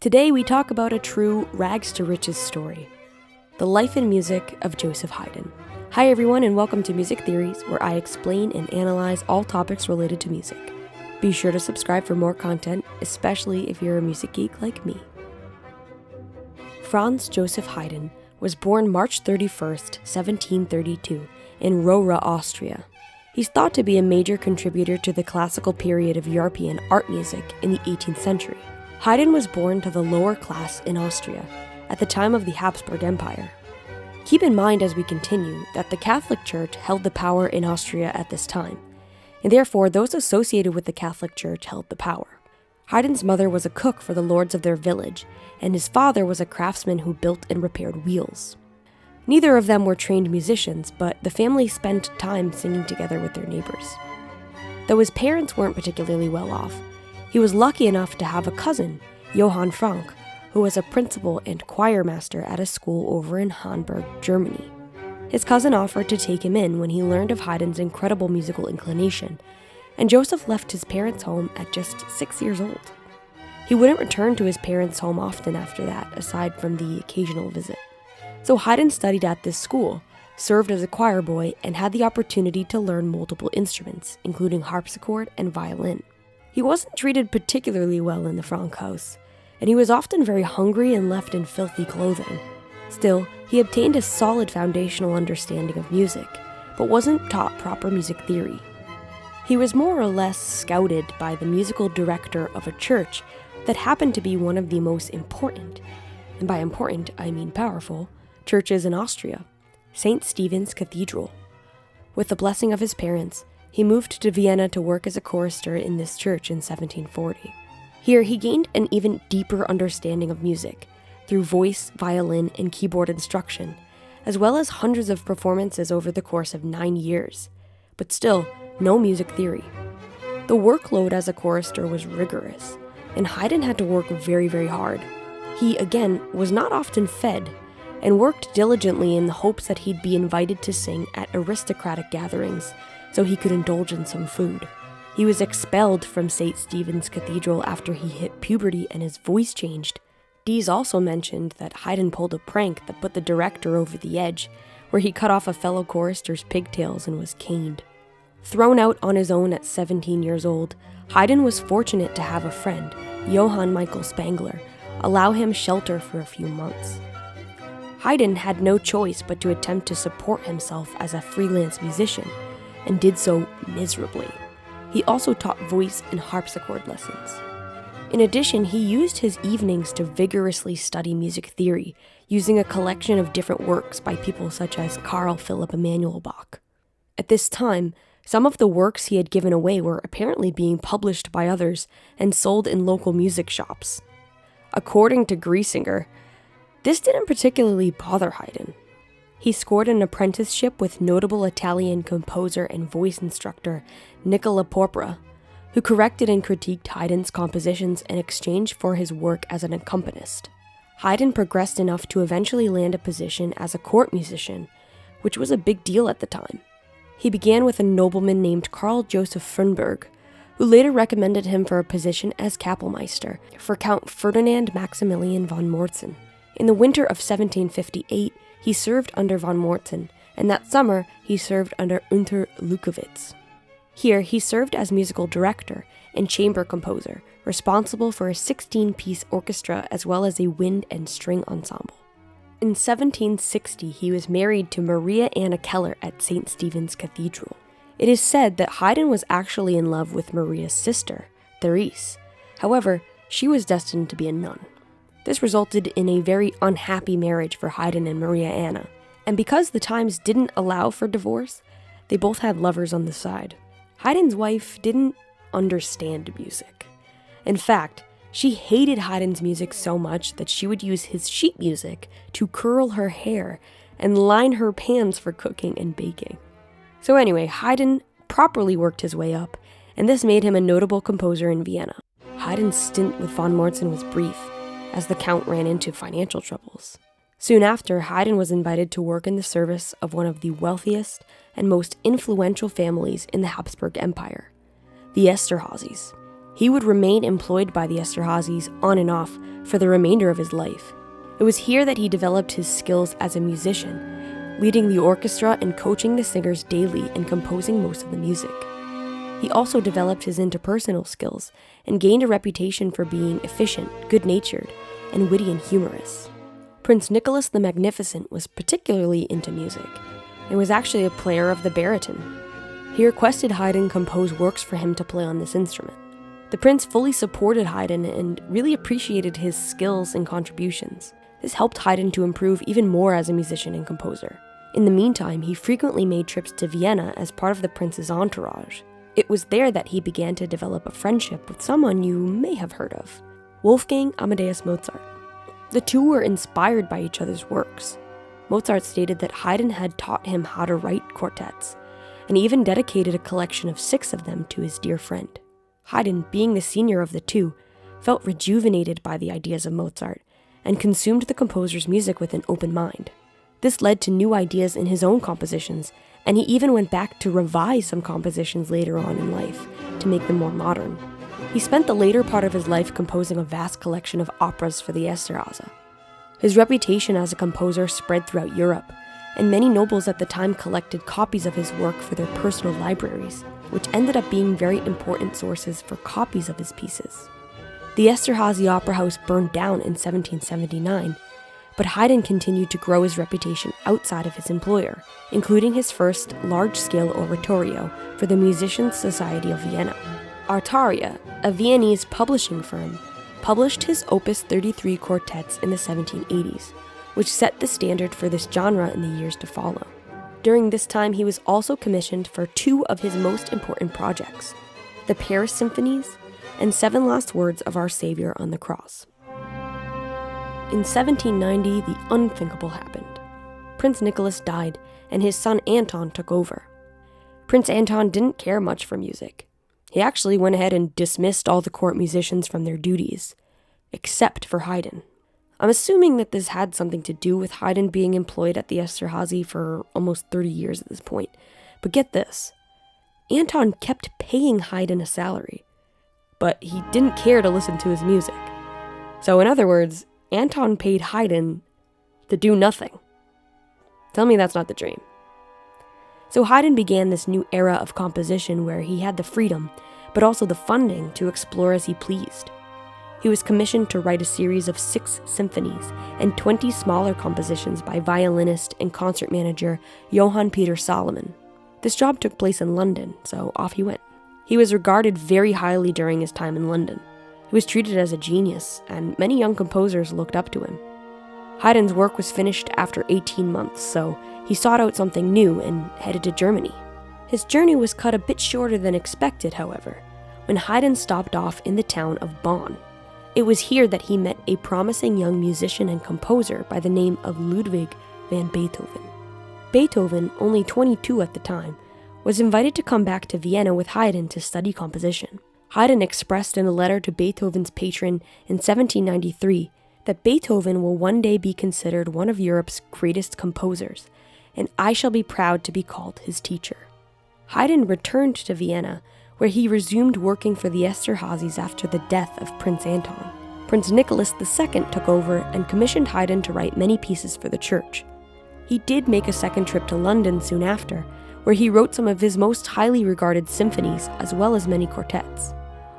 Today we talk about a true rags to riches story, the life and music of Joseph Haydn. Hi everyone and welcome to Music Theories, where I explain and analyze all topics related to music. Be sure to subscribe for more content, especially if you're a music geek like me. Franz Joseph Haydn was born March 31st, 1732, in Rohra, Austria. He's thought to be a major contributor to the classical period of European art music in the 18th century. Haydn was born to the lower class in Austria at the time of the Habsburg Empire. Keep in mind as we continue that the Catholic Church held the power in Austria at this time, and therefore those associated with the Catholic Church held the power. Haydn's mother was a cook for the lords of their village, and his father was a craftsman who built and repaired wheels. Neither of them were trained musicians, but the family spent time singing together with their neighbors. Though his parents weren't particularly well off, he was lucky enough to have a cousin, Johann Frank, who was a principal and choir master at a school over in Hamburg, Germany. His cousin offered to take him in when he learned of Haydn's incredible musical inclination, and Joseph left his parents' home at just 6 years old. He wouldn't return to his parents' home often after that, aside from the occasional visit. So Haydn studied at this school, served as a choir boy, and had the opportunity to learn multiple instruments, including harpsichord and violin. He wasn't treated particularly well in the Frank house, and he was often very hungry and left in filthy clothing. Still, he obtained a solid foundational understanding of music, but wasn't taught proper music theory. He was more or less scouted by the musical director of a church that happened to be one of the most important, and by important I mean powerful, churches in Austria, St. Stephen's Cathedral. With the blessing of his parents, he moved to Vienna to work as a chorister in this church in 1740. Here he gained an even deeper understanding of music through voice, violin, and keyboard instruction, as well as hundreds of performances over the course of 9 years. But still, no music theory. The workload as a chorister was rigorous, and Haydn had to work very, very hard. He, again, was not often fed, and worked diligently in the hopes that he'd be invited to sing at aristocratic gatherings so he could indulge in some food. He was expelled from St. Stephen's Cathedral after he hit puberty and his voice changed. Dees also mentioned that Haydn pulled a prank that put the director over the edge, where he cut off a fellow chorister's pigtails and was caned. Thrown out on his own at 17 years old, Haydn was fortunate to have a friend, Johann Michael Spangler, allow him shelter for a few months. Haydn had no choice but to attempt to support himself as a freelance musician, and did so miserably. He also taught voice and harpsichord lessons. In addition, he used his evenings to vigorously study music theory, using a collection of different works by people such as Carl Philipp Emanuel Bach. At this time, some of the works he had given away were apparently being published by others and sold in local music shops. According to Griesinger, this didn't particularly bother Haydn. He scored an apprenticeship with notable Italian composer and voice instructor Nicola Porpora, who corrected and critiqued Haydn's compositions in exchange for his work as an accompanist. Haydn progressed enough to eventually land a position as a court musician, which was a big deal at the time. He began with a nobleman named Karl Joseph Fernberg, who later recommended him for a position as Kapellmeister for Count Ferdinand Maximilian von Mortzen. In the winter of 1758, he served under von Mortzen, and that summer he served under Unter Lukowitz. Here, he served as musical director and chamber composer, responsible for a 16-piece orchestra as well as a wind and string ensemble. In 1760, he was married to Maria Anna Keller at St. Stephen's Cathedral. It is said that Haydn was actually in love with Maria's sister, Therese. However, she was destined to be a nun. This resulted in a very unhappy marriage for Haydn and Maria Anna, and because the times didn't allow for divorce, they both had lovers on the side. Haydn's wife didn't understand music. In fact, she hated Haydn's music so much that she would use his sheet music to curl her hair and line her pans for cooking and baking. So anyway, Haydn properly worked his way up, and this made him a notable composer in Vienna. Haydn's stint with von Mortzen was brief, as the Count ran into financial troubles. Soon after, Haydn was invited to work in the service of one of the wealthiest and most influential families in the Habsburg Empire, the Esterházys. He would remain employed by the Esterházys on and off for the remainder of his life. It was here that he developed his skills as a musician, leading the orchestra and coaching the singers daily and composing most of the music. He also developed his interpersonal skills and gained a reputation for being efficient, good-natured, and witty and humorous. Prince Nicholas the Magnificent was particularly into music and was actually a player of the baritone. He requested Haydn compose works for him to play on this instrument. The prince fully supported Haydn and really appreciated his skills and contributions. This helped Haydn to improve even more as a musician and composer. In the meantime, he frequently made trips to Vienna as part of the prince's entourage. It was there that he began to develop a friendship with someone you may have heard of, Wolfgang Amadeus Mozart. The two were inspired by each other's works. Mozart stated that Haydn had taught him how to write quartets, and even dedicated a collection of 6 of them to his dear friend. Haydn, being the senior of the two, felt rejuvenated by the ideas of Mozart, and consumed the composer's music with an open mind. This led to new ideas in his own compositions, and he even went back to revise some compositions later on in life to make them more modern. He spent the later part of his life composing a vast collection of operas for the Esterházy. His reputation as a composer spread throughout Europe, and many nobles at the time collected copies of his work for their personal libraries, which ended up being very important sources for copies of his pieces. The Esterházy Opera House burned down in 1779, but Haydn continued to grow his reputation outside of his employer, including his first large-scale oratorio for the Musicians' Society of Vienna. Artaria, a Viennese publishing firm, published his Opus 33 quartets in the 1780s, which set the standard for this genre in the years to follow. During this time, he was also commissioned for 2 of his most important projects, the Paris Symphonies and 7 Last Words of Our Savior on the Cross. In 1790, the unthinkable happened. Prince Nicholas died, and his son Anton took over. Prince Anton didn't care much for music. He actually went ahead and dismissed all the court musicians from their duties, except for Haydn. I'm assuming that this had something to do with Haydn being employed at the Esterházy for almost 30 years at this point. But get this, Anton kept paying Haydn a salary, but he didn't care to listen to his music. So in other words, Anton paid Haydn to do nothing. Tell me that's not the dream. So Haydn began this new era of composition where he had the freedom, but also the funding to explore as he pleased. He was commissioned to write a series of 6 symphonies and 20 smaller compositions by violinist and concert manager Johann Peter Salomon. This job took place in London, so off he went. He was regarded very highly during his time in London. He was treated as a genius, and many young composers looked up to him. Haydn's work was finished after 18 months, so he sought out something new and headed to Germany. His journey was cut a bit shorter than expected, however, when Haydn stopped off in the town of Bonn. It was here that he met a promising young musician and composer by the name of Ludwig van Beethoven. Beethoven, only 22 at the time, was invited to come back to Vienna with Haydn to study composition. Haydn expressed in a letter to Beethoven's patron in 1793 that Beethoven will one day be considered one of Europe's greatest composers, and I shall be proud to be called his teacher. Haydn returned to Vienna, where he resumed working for the Esterházys after the death of Prince Anton. Prince Nicholas II took over and commissioned Haydn to write many pieces for the church. He did make a second trip to London soon after, where he wrote some of his most highly regarded symphonies as well as many quartets.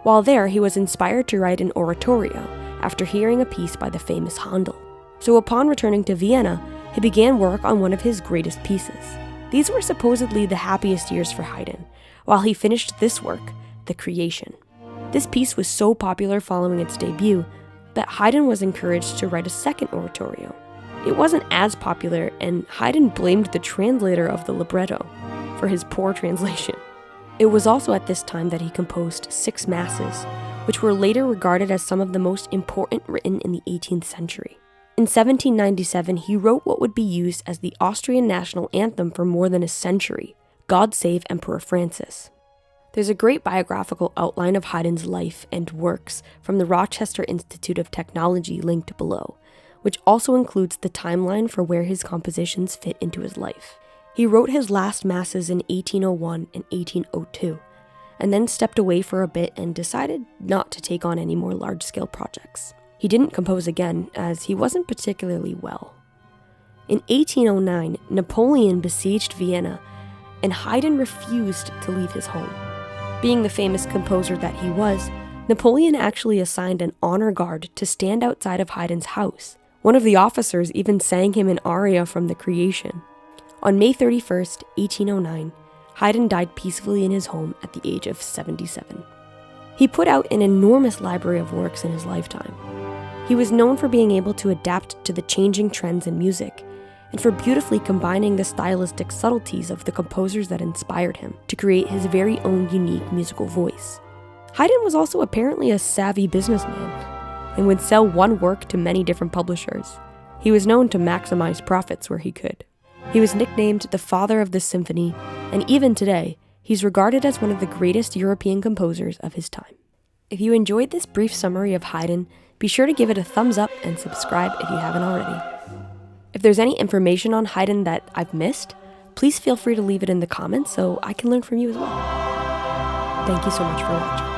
While there, he was inspired to write an oratorio after hearing a piece by the famous Handel. So upon returning to Vienna, he began work on one of his greatest pieces. These were supposedly the happiest years for Haydn, while he finished this work, The Creation. This piece was so popular following its debut that Haydn was encouraged to write a second oratorio. It wasn't as popular, and Haydn blamed the translator of the libretto for his poor translation. It was also at this time that he composed 6 masses, which were later regarded as some of the most important written in the 18th century. In 1797, he wrote what would be used as the Austrian national anthem for more than a century, God Save Emperor Francis. There's a great biographical outline of Haydn's life and works from the Rochester Institute of Technology linked below, which also includes the timeline for where his compositions fit into his life. He wrote his last masses in 1801 and 1802, and then stepped away for a bit and decided not to take on any more large-scale projects. He didn't compose again, as he wasn't particularly well. In 1809, Napoleon besieged Vienna, and Haydn refused to leave his home. Being the famous composer that he was, Napoleon actually assigned an honor guard to stand outside of Haydn's house. One of the officers even sang him an aria from the Creation. On May 31st, 1809, Haydn died peacefully in his home at the age of 77. He put out an enormous library of works in his lifetime. He was known for being able to adapt to the changing trends in music, and for beautifully combining the stylistic subtleties of the composers that inspired him to create his very own unique musical voice. Haydn was also apparently a savvy businessman, and would sell one work to many different publishers. He was known to maximize profits where he could. He was nicknamed the father of the symphony, and even today, he's regarded as one of the greatest European composers of his time. If you enjoyed this brief summary of Haydn, be sure to give it a thumbs up and subscribe if you haven't already. If there's any information on Haydn that I've missed, please feel free to leave it in the comments so I can learn from you as well. Thank you so much for watching.